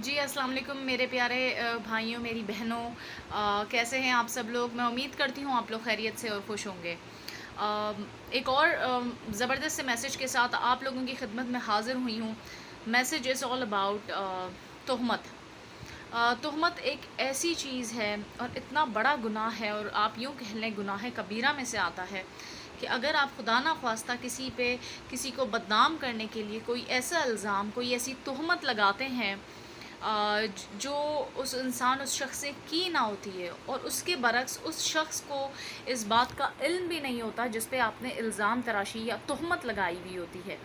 جی السلام علیکم میرے پیارے بھائیوں، میری بہنوں، کیسے ہیں آپ سب لوگ؟ میں امید کرتی ہوں آپ لوگ خیریت سے اور خوش ہوں گے۔ ایک اور زبردست سے میسج کے ساتھ آپ لوگوں کی خدمت میں حاضر ہوئی ہوں۔ میسج از آل اباؤٹ تہمت۔ تہمت ایک ایسی چیز ہے اور اتنا بڑا گناہ ہے، اور آپ یوں کہہ لیں گناہ کبیرہ میں سے آتا ہے کہ اگر آپ خدا نخواستہ کسی کو بدنام کرنے کے لیے کوئی ایسا الزام، کوئی ایسی تہمت لگاتے ہیں جو اس انسان اس شخص سے کی نہ ہوتی ہے، اور اس کے برعکس اس شخص کو اس بات کا علم بھی نہیں ہوتا جس پہ آپ نے الزام تراشی یا تہمت لگائی ہوئی ہوتی ہے،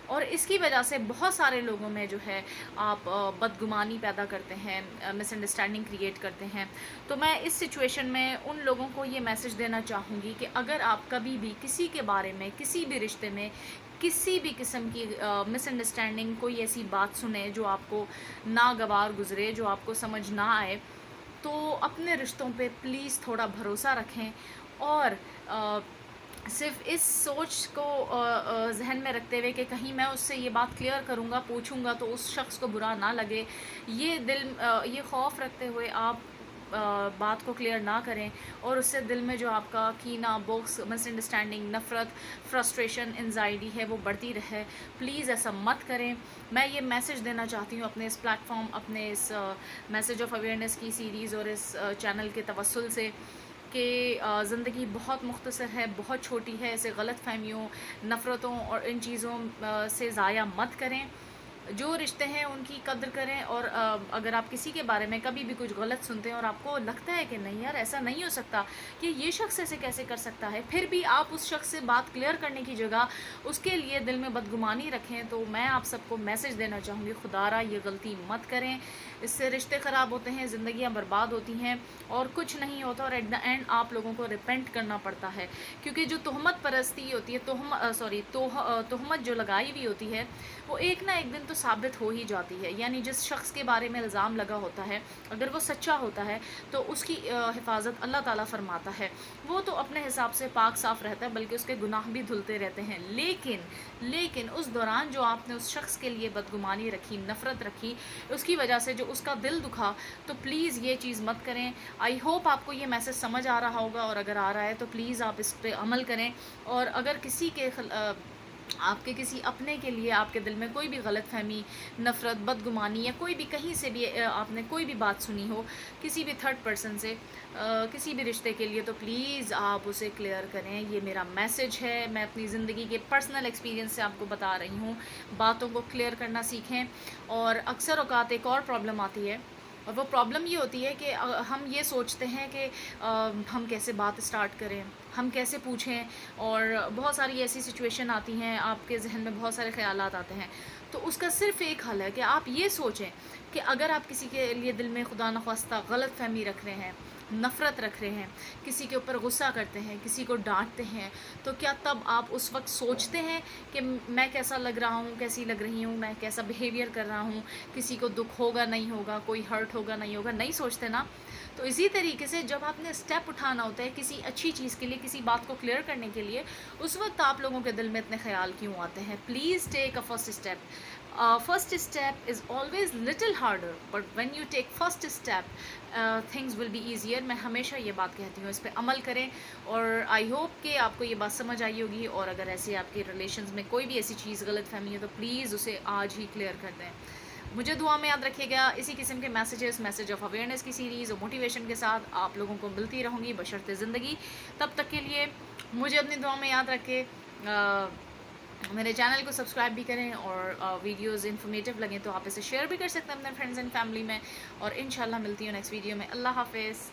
اور اس کی وجہ سے بہت سارے لوگوں میں جو ہے آپ بدگمانی پیدا کرتے ہیں، مس انڈرسٹینڈنگ کریٹ کرتے ہیں۔ تو میں اس سچویشن میں ان لوگوں کو یہ میسج دینا چاہوں گی کہ اگر آپ کبھی بھی کسی کے بارے میں، کسی بھی رشتے میں کسی بھی قسم کی مس انڈرسٹینڈنگ، کوئی ایسی بات سنیں جو آپ کو ناگوار گزرے، جو آپ کو سمجھ نہ آئے، تو اپنے رشتوں پہ پلیز تھوڑا بھروسہ رکھیں، اور صرف اس سوچ کو ذہن میں رکھتے ہوئے کہ کہیں میں اس سے یہ بات کلیئر کروں گا، پوچھوں گا تو اس شخص کو برا نہ لگے، یہ خوف رکھتے ہوئے آپ بات کو کلیئر نہ کریں، اور اس سے دل میں جو آپ کا کینہ، بغض، مس انڈرسٹینڈنگ، نفرت، فرسٹریشن، انزائٹی ہے وہ بڑھتی رہے۔ پلیز ایسا مت کریں۔ میں یہ میسج دینا چاہتی ہوں اپنے اس پلیٹ فارم، اپنے اس میسج آف اویئرنیس کی سیریز اور اس چینل کے توسل سے، کہ زندگی بہت مختصر ہے، بہت چھوٹی ہے، اسے غلط فہمیوں، نفرتوں اور ان چیزوں سے ضائع مت کریں۔ جو رشتے ہیں ان کی قدر کریں، اور اگر آپ کسی کے بارے میں کبھی بھی کچھ غلط سنتے ہیں اور آپ کو لگتا ہے کہ نہیں یار ایسا نہیں ہو سکتا، کہ یہ شخص ایسے کیسے کر سکتا ہے، پھر بھی آپ اس شخص سے بات کلیئر کرنے کی جگہ اس کے لیے دل میں بدگمانی رکھیں، تو میں آپ سب کو میسج دینا چاہوں گی خدا را یہ غلطی مت کریں۔ اس سے رشتے خراب ہوتے ہیں، زندگیاں برباد ہوتی ہیں، اور کچھ نہیں ہوتا، اور ایٹ دا اینڈ آپ لوگوں کو ریپینٹ کرنا پڑتا ہے، کیونکہ جو تہمت پرستی ہوتی ہے، تہمت جو لگائی ہوئی ہوتی ہے، وہ ایک نہ ایک دن تو ثابت ہو ہی جاتی ہے۔ یعنی جس شخص کے بارے میں الزام لگا ہوتا ہے، اگر وہ سچا ہوتا ہے تو اس کی حفاظت اللہ تعالیٰ فرماتا ہے، وہ تو اپنے حساب سے پاک صاف رہتا ہے، بلکہ اس کے گناہ بھی دھلتے رہتے ہیں، لیکن اس دوران جو آپ نے اس شخص کے لیے بدگمانی رکھی، نفرت رکھی، اس کی وجہ سے جو اس کا دل دکھا، تو پلیز یہ چیز مت کریں۔ آئی ہوپ آپ کو یہ میسج سمجھ آ رہا ہوگا، اور اگر آ رہا ہے تو پلیز آپ اس پہ عمل کریں، اور اگر آپ کے کسی اپنے کے لیے آپ کے دل میں کوئی بھی غلط فہمی، نفرت، بدگمانی، یا کوئی بھی کہیں سے بھی آپ نے کوئی بھی بات سنی ہو کسی بھی تھرڈ پرسن سے، کسی بھی رشتے کے لیے، تو پلیز آپ اسے کلیئر کریں۔ یہ میرا میسج ہے، میں اپنی زندگی کے پرسنل ایکسپیرینس سے آپ کو بتا رہی ہوں۔ باتوں کو کلیئر کرنا سیکھیں، اور اکثر اوقات ایک اور پرابلم آتی ہے، اور وہ پرابلم یہ ہوتی ہے کہ ہم یہ سوچتے ہیں کہ ہم کیسے بات اسٹارٹ کریں، ہم کیسے پوچھیں، اور بہت ساری ایسی سچویشن آتی ہیں، آپ کے ذہن میں بہت سارے خیالات آتے ہیں، تو اس کا صرف ایک حل ہے کہ آپ یہ سوچیں کہ اگر آپ کسی کے لیے دل میں خدا نخواستہ غلط فہمی رکھ رہے ہیں، نفرت رکھ رہے ہیں، کسی کے اوپر غصہ کرتے ہیں، کسی کو ڈانٹتے ہیں، تو کیا تب آپ اس وقت سوچتے ہیں کہ میں کیسا لگ رہا ہوں، کیسی لگ رہی ہوں، میں کیسا بیہیویئر کر رہا ہوں، کسی کو دکھ ہوگا نہیں ہوگا، کوئی ہرٹ ہوگا نہیں ہوگا، نہیں سوچتے نا؟ تو اسی طریقے سے جب آپ نے اسٹیپ اٹھانا ہوتا ہے کسی اچھی چیز کے لیے، کسی بات کو کلیئر کرنے کے لیے، اس وقت آپ لوگوں کے دل میں اتنے خیال کیوں آتے ہیں؟ Please take a first step. First step is always little harder, but when you take first step things will be easier. میں ہمیشہ یہ بات کہتی ہوں، اس پہ عمل کریں، اور آئی ہوپ کہ آپ کو یہ بات سمجھ آئی ہوگی، اور اگر ایسے آپ کے ریلیشنز میں کوئی بھی ایسی چیز غلط فہمی ہے تو پلیز اسے آج ہی کلیئر کر دیں۔ مجھے دعا میں یاد رکھیے گا۔ اسی قسم کے میسج آف اویئرنیس کی سیریز اور موٹیویشن کے ساتھ آپ لوگوں کو ملتی رہوں گی بشرط زندگی۔ تب تک کے لیے مجھے اپنی دعا میں یاد رکھے، میرے چینل کو سبسکرائب بھی کریں، اور ویڈیوز انفارمیٹیو لگیں تو آپ اسے شیئر بھی کر سکتے ہیں اپنے فرینڈز اینڈ فیملی میں، اور انشاءاللہ ملتی ہوں نیکسٹ ویڈیو میں۔ اللہ حافظ۔